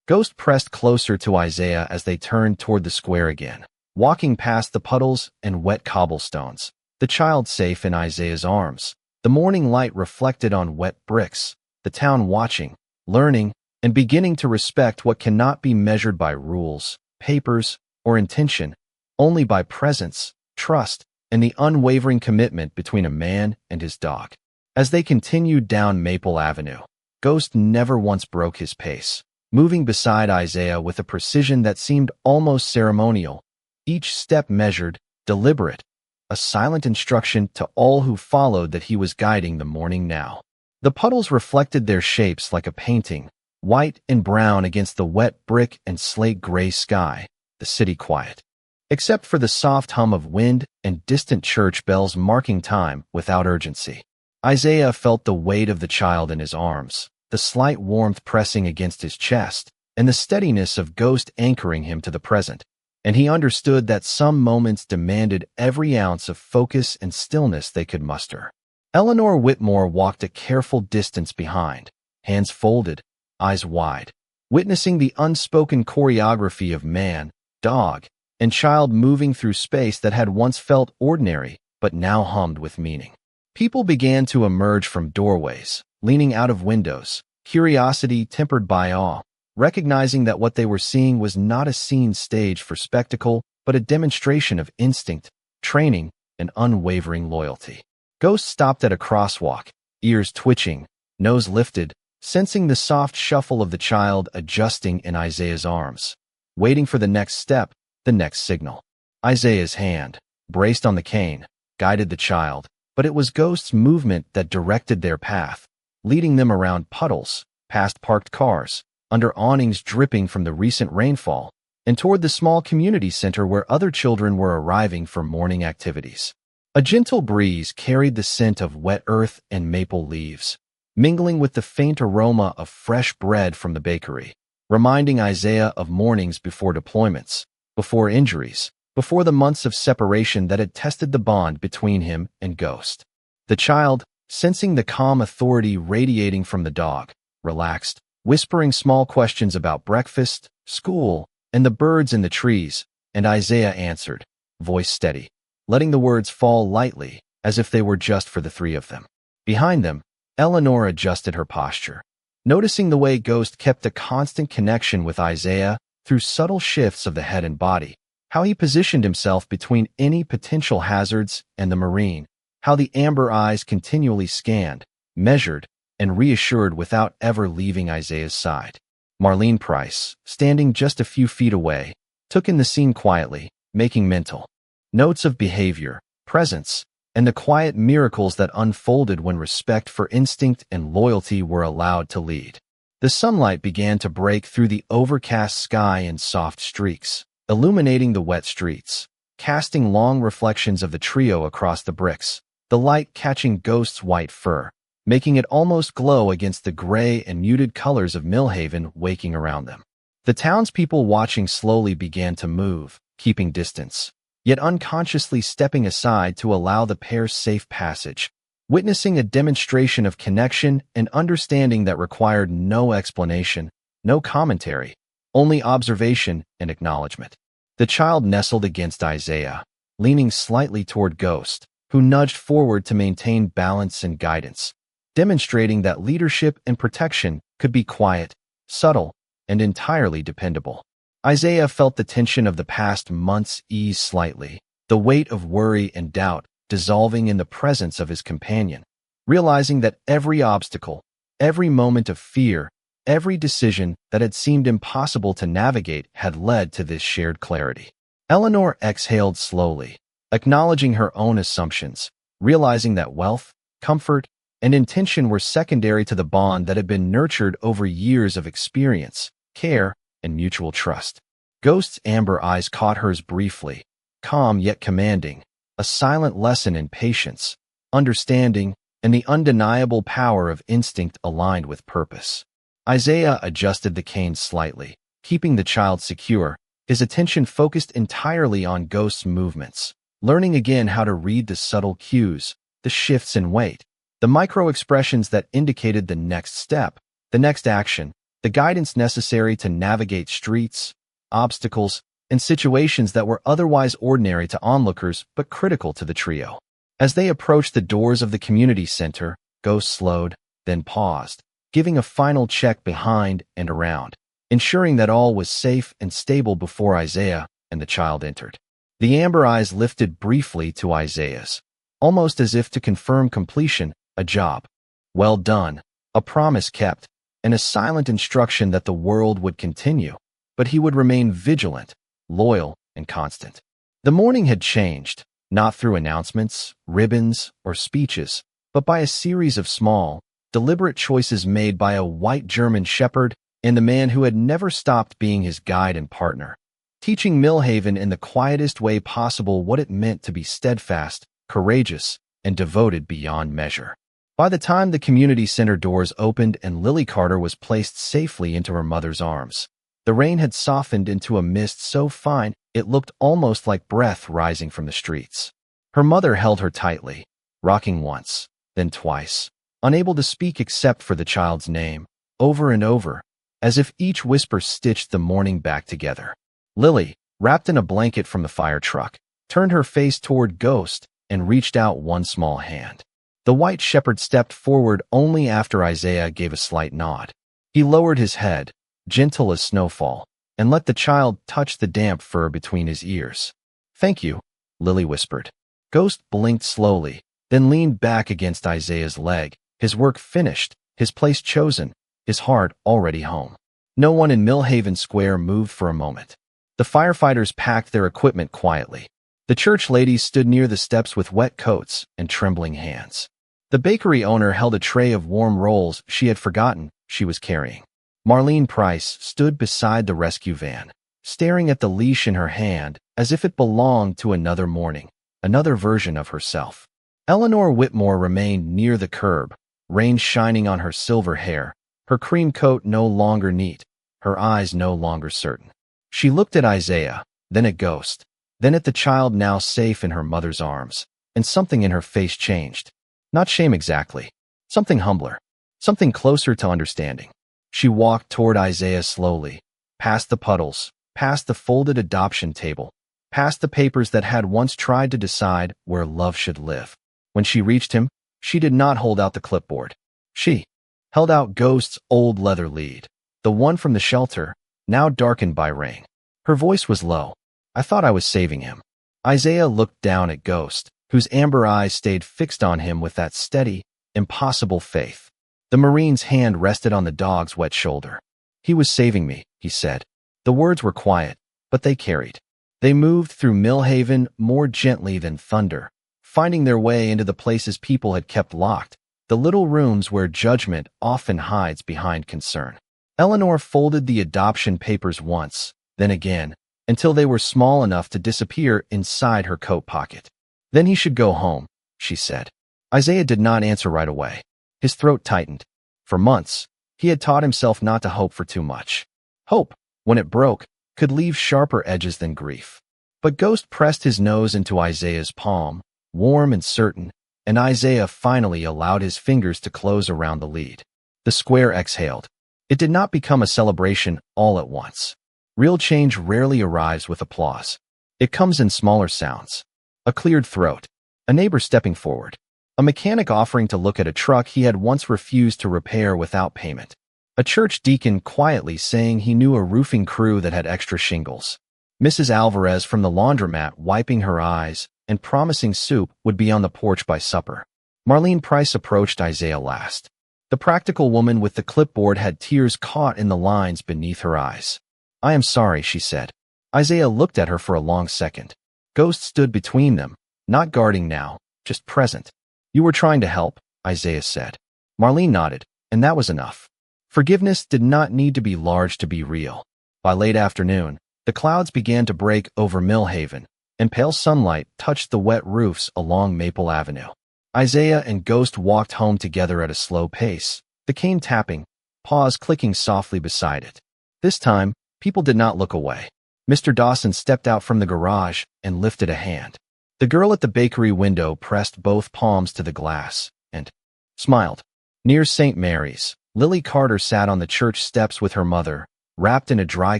Ghost pressed closer to Isaiah as they turned toward the square again, walking past the puddles and wet cobblestones, the child safe in Isaiah's arms. The morning light reflected on wet bricks, the town watching, learning, and beginning to respect what cannot be measured by rules, papers, or intention, only by presence, trust, and the unwavering commitment between a man and his dog. As they continued down Maple Avenue, Ghost never once broke his pace, moving beside Isaiah with a precision that seemed almost ceremonial, each step measured, deliberate, a silent instruction to all who followed that he was guiding the morning now. The puddles reflected their shapes like a painting, white and brown against the wet brick and slate-gray sky, the city quiet, except for the soft hum of wind and distant church bells marking time without urgency. Isaiah felt the weight of the child in his arms, the slight warmth pressing against his chest, and the steadiness of Ghost anchoring him to the present, and he understood that some moments demanded every ounce of focus and stillness they could muster. Eleanor Whitmore walked a careful distance behind, hands folded, eyes wide, witnessing the unspoken choreography of man, dog, and child moving through space that had once felt ordinary but now hummed with meaning. People began to emerge from doorways, leaning out of windows, curiosity tempered by awe, recognizing that what they were seeing was not a scene staged for spectacle, but a demonstration of instinct, training, and unwavering loyalty. Ghost stopped at a crosswalk, ears twitching, nose lifted, sensing the soft shuffle of the child adjusting in Isaiah's arms, waiting for the next step, the next signal. Isaiah's hand, braced on the cane, guided the child, but it was Ghost's movement that directed their path, leading them around puddles, past parked cars, under awnings dripping from the recent rainfall, and toward the small community center where other children were arriving for morning activities. A gentle breeze carried the scent of wet earth and maple leaves, mingling with the faint aroma of fresh bread from the bakery, reminding Isaiah of mornings before deployments, before injuries, before the months of separation that had tested the bond between him and Ghost. The child, sensing the calm authority radiating from the dog, relaxed, whispering small questions about breakfast, school, and the birds in the trees, and Isaiah answered, voice steady, letting the words fall lightly, as if they were just for the three of them. Behind them, Eleanor adjusted her posture, noticing the way Ghost kept a constant connection with Isaiah through subtle shifts of the head and body, how he positioned himself between any potential hazards and the marine, how the amber eyes continually scanned, measured, and reassured without ever leaving Isaiah's side. Marlene Price, standing just a few feet away, took in the scene quietly, making mental notes of behavior, presence, and the quiet miracles that unfolded when respect for instinct and loyalty were allowed to lead. The sunlight began to break through the overcast sky in soft streaks, illuminating the wet streets, casting long reflections of the trio across the bricks, the light catching Ghost's white fur, making it almost glow against the gray and muted colors of Millhaven waking around them. The townspeople watching slowly began to move, keeping distance, yet unconsciously stepping aside to allow the pair's safe passage, witnessing a demonstration of connection and understanding that required no explanation, no commentary, only observation and acknowledgement. The child nestled against Isaiah, leaning slightly toward Ghost, who nudged forward to maintain balance and guidance, demonstrating that leadership and protection could be quiet, subtle, and entirely dependable. Isaiah felt the tension of the past months ease slightly, the weight of worry and doubt dissolving in the presence of his companion, realizing that every obstacle, every moment of fear, every decision that had seemed impossible to navigate had led to this shared clarity. Eleanor exhaled slowly, acknowledging her own assumptions, realizing that wealth, comfort, and intention were secondary to the bond that had been nurtured over years of experience, care, and mutual trust. Ghost's amber eyes caught hers briefly, calm yet commanding, a silent lesson in patience, understanding, and the undeniable power of instinct aligned with purpose. Isaiah adjusted the cane slightly, keeping the child secure, his attention focused entirely on Ghost's movements, learning again how to read the subtle cues, the shifts in weight, the micro-expressions that indicated the next step, the next action, the guidance necessary to navigate streets, obstacles, and situations that were otherwise ordinary to onlookers but critical to the trio. As they approached the doors of the community center, Ghost slowed, then paused, giving a final check behind and around, ensuring that all was safe and stable before Isaiah and the child entered. The amber eyes lifted briefly to Isaiah's, almost as if to confirm completion, a job well done, a promise kept, and a silent instruction that the world would continue, but he would remain vigilant, loyal, and constant. The morning had changed, not through announcements, ribbons, or speeches, but by a series of small, deliberate choices made by a white German shepherd and the man who had never stopped being his guide and partner, teaching Millhaven in the quietest way possible what it meant to be steadfast, courageous, and devoted beyond measure. By the time the community center doors opened and Lily Carter was placed safely into her mother's arms, the rain had softened into a mist so fine it looked almost like breath rising from the streets. Her mother held her tightly, rocking once, then twice, unable to speak except for the child's name, over and over, as if each whisper stitched the morning back together. Lily, wrapped in a blanket from the fire truck, turned her face toward Ghost and reached out one small hand. The white shepherd stepped forward only after Isaiah gave a slight nod. He lowered his head, gentle as snowfall, and let the child touch the damp fur between his ears. "Thank you," Lily whispered. Ghost blinked slowly, then leaned back against Isaiah's leg, his work finished, his place chosen, his heart already home. No one in Millhaven Square moved for a moment. The firefighters packed their equipment quietly. The church ladies stood near the steps with wet coats and trembling hands. The bakery owner held a tray of warm rolls she had forgotten she was carrying. Marlene Price stood beside the rescue van, staring at the leash in her hand as if it belonged to another morning, another version of herself. Eleanor Whitmore remained near the curb, rain shining on her silver hair, her cream coat no longer neat, her eyes no longer certain. She looked at Isaiah, then at Ghost, then at the child now safe in her mother's arms, and something in her face changed. Not shame exactly, something humbler, something closer to understanding. She walked toward Isaiah slowly, past the puddles, past the folded adoption table, past the papers that had once tried to decide where love should live. When she reached him, she did not hold out the clipboard. She held out Ghost's old leather lead, the one from the shelter, now darkened by rain. Her voice was low. "I thought I was saving him." Isaiah looked down at Ghost, whose amber eyes stayed fixed on him with that steady, impossible faith. The Marine's hand rested on the dog's wet shoulder. "He was saving me," he said. The words were quiet, but they carried. They moved through Millhaven more gently than thunder, finding their way into the places people had kept locked, the little rooms where judgment often hides behind concern. Eleanor folded the adoption papers once, then again, until they were small enough to disappear inside her coat pocket. Then he should go home, she said. Isaiah did not answer right away. His throat tightened. For months, he had taught himself not to hope for too much. Hope, when it broke, could leave sharper edges than grief. But Ghost pressed his nose into Isaiah's palm, warm and certain, and Isaiah finally allowed his fingers to close around the lead. The square exhaled. It did not become a celebration all at once. Real change rarely arrives with applause. It comes in smaller sounds. A cleared throat. A neighbor stepping forward. A mechanic offering to look at a truck he had once refused to repair without payment. A church deacon quietly saying he knew a roofing crew that had extra shingles. Mrs. Alvarez from the laundromat wiping her eyes and promising soup would be on the porch by supper. Marlene Price approached Isaiah last. The practical woman with the clipboard had tears caught in the lines beneath her eyes. "I am sorry," she said. Isaiah looked at her for a long second. Ghost stood between them, not guarding now, just present. "You were trying to help," Isaiah said. Marlene nodded, and that was enough. Forgiveness did not need to be large to be real. By late afternoon, the clouds began to break over Millhaven, and pale sunlight touched the wet roofs along Maple Avenue. Isaiah and Ghost walked home together at a slow pace, the cane tapping, paws clicking softly beside it. This time, people did not look away. Mr. Dawson stepped out from the garage and lifted a hand. The girl at the bakery window pressed both palms to the glass and smiled. Near St. Mary's, Lily Carter sat on the church steps with her mother, wrapped in a dry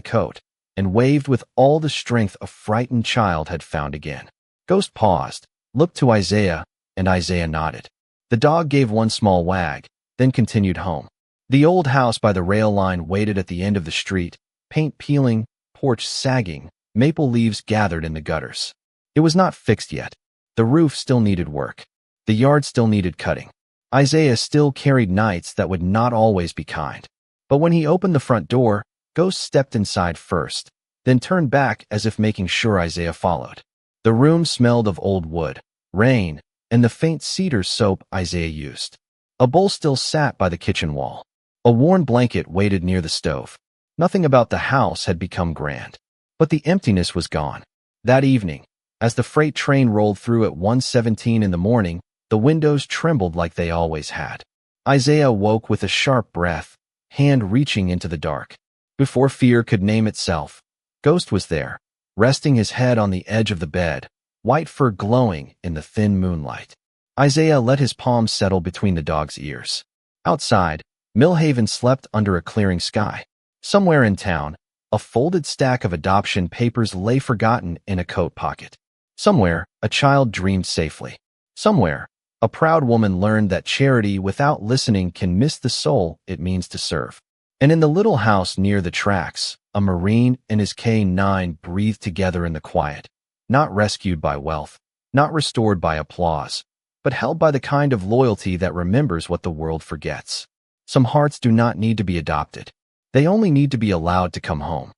coat, and waved with all the strength a frightened child had found again. Ghost paused, looked to Isaiah, and Isaiah nodded. The dog gave one small wag, then continued home. The old house by the rail line waited at the end of the street, paint peeling, porch sagging, maple leaves gathered in the gutters. It was not fixed yet. The roof still needed work. The yard still needed cutting. Isaiah still carried nights that would not always be kind. But when he opened the front door, Ghost stepped inside first, then turned back as if making sure Isaiah followed. The room smelled of old wood, rain, and the faint cedar soap Isaiah used. A bowl still sat by the kitchen wall. A worn blanket waited near the stove. Nothing about the house had become grand. But the emptiness was gone. That evening, as the freight train rolled through at 1:17 in the morning, the windows trembled like they always had. Isaiah woke with a sharp breath, hand reaching into the dark. Before fear could name itself, Ghost was there, resting his head on the edge of the bed, white fur glowing in the thin moonlight. Isaiah let his palms settle between the dog's ears. Outside, Millhaven slept under a clearing sky. Somewhere in town, a folded stack of adoption papers lay forgotten in a coat pocket. Somewhere, a child dreamed safely. Somewhere, a proud woman learned that charity without listening can miss the soul it means to serve. And in the little house near the tracks, a Marine and his K9 breathed together in the quiet. Not rescued by wealth, not restored by applause, but held by the kind of loyalty that remembers what the world forgets. Some hearts do not need to be adopted. They only need to be allowed to come home.